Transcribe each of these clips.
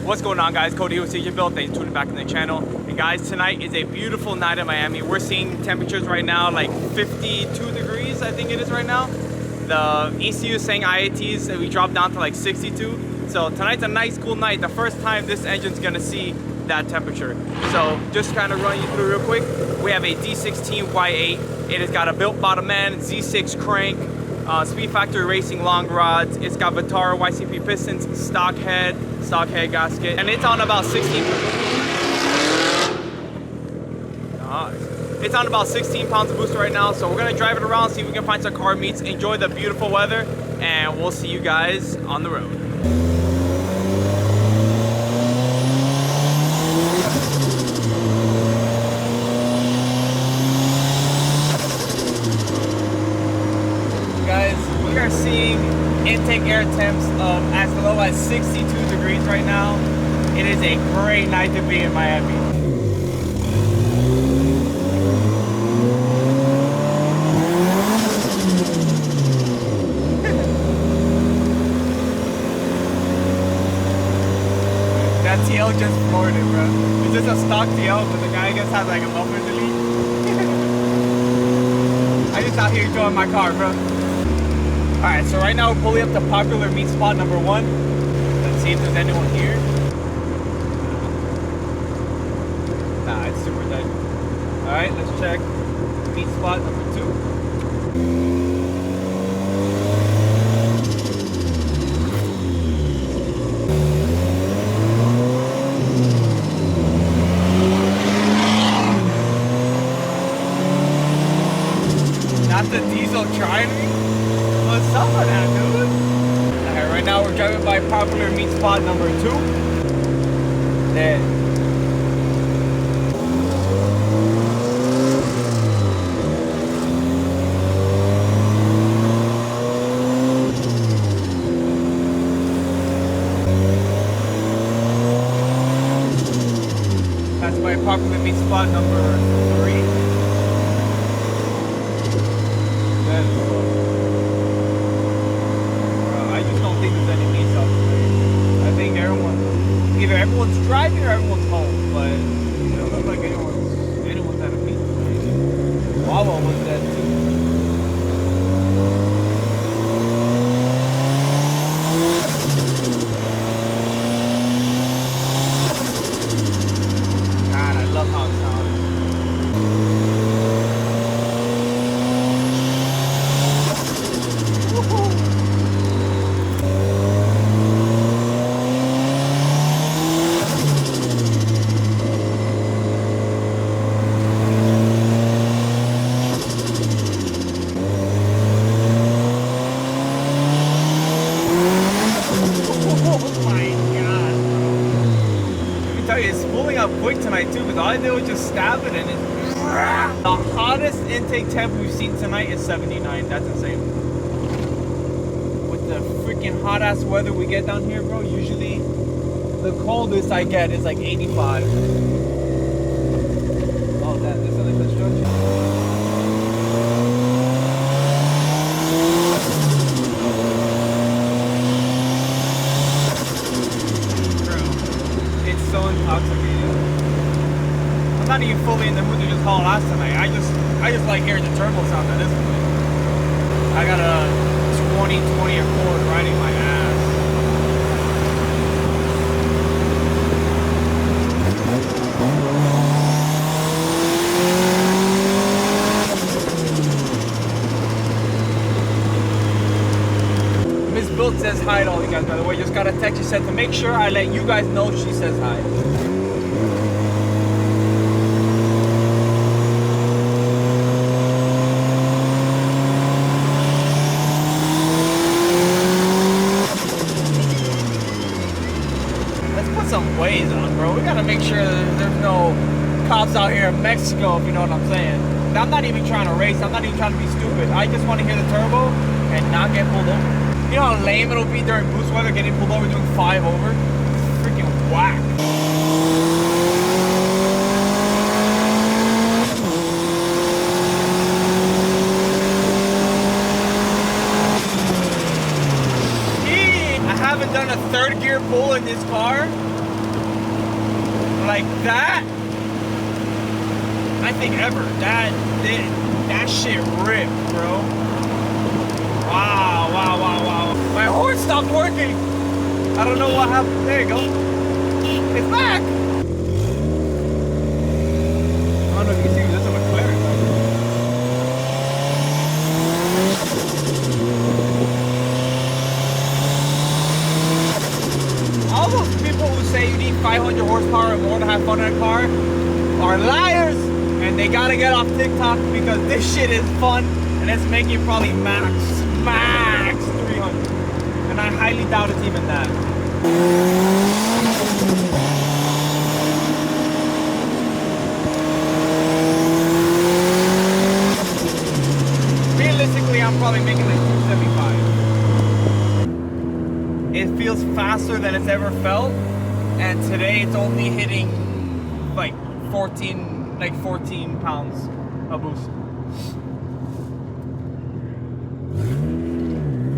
What's going on, guys? Cody with CJ Build. Thanks for tuning back on the channel. And guys, tonight is a beautiful night in Miami. We're seeing temperatures right now like 52 degrees, I think it is right now. The ECU is saying IATs that we dropped down to like 62. So tonight's a nice cool night. The first time this engine's gonna see that temperature. So just kind of run you through real quick. We have a D16 Y8. It has got a built bottom end, Z6 crank, Speed Factory Racing long rods. It's got Vitara YCP Pistons, stock head gasket, and it's on about 16. It's on about 16 pounds of booster right now. So we're gonna drive it around, see if we can find some car meets, enjoy the beautiful weather, and we'll see you guys on the road. We are seeing intake air temps of as low as 62 degrees right now. It is a great night to be in Miami. That TL just floored it, bro. It's just a stock TL, but the guy I guess has like a bumper delete. I just out here enjoying my car, bro. Alright, so right now we're pulling up to popular meet spot number 1. Let's see if there's anyone here. Nah, it's super dead. Alright, let's check meet spot number 2. Not the diesel trinary? What's up with that, dude? Alright, right now we're driving by popular meet spot number 2. There. That's by popular meet spot number 3. Either everyone's driving or everyone's home, but it doesn't look like anyone's at a meet. Wawa was dead too. God, I love how it sounds. It's spooling up quick tonight too, because all I did was just stab it and it's the hottest intake temp we've seen tonight is 79. That's insane. With the freaking hot ass weather we get down here, bro, usually the coldest I get is like 85. Oh damn, this is like construction. Intoxicated. I'm not even fully in the mood to just haul ass tonight. I just like hearing the turbo sound at this point. I got a 2020 Accord riding my ass. Miss Built says hi to all you guys, by the way. Just got a text. She said to make sure I let you guys know she says hi. Let's put some ways on, bro. We gotta make sure there's no cops out here in Mexico, if you know what I'm saying. I'm not even trying to race. I'm not even trying to be stupid. I just want to hear the turbo and not get pulled over. You know how lame it'll be during boost weather getting pulled over doing 5 over? It's freaking whack. I haven't done a third gear pull in this car like that, I think ever. That shit ripped, bro. Wow, wow, wow, wow. My horn stopped working. I don't know what happened. There you go. It's back. I don't know if you can see, that's a McLaren. All those people who say you need 500 horsepower or more to have fun in a car are liars, and they gotta get off TikTok because this shit is fun and it's making probably max 300. And I highly doubt it's even that. Realistically, I'm probably making like 275. It feels faster than it's ever felt, and today it's only hitting like 14 pounds a boost.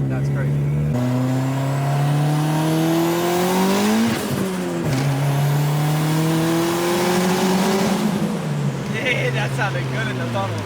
That's crazy. Yeah, that sounded good in the tunnel.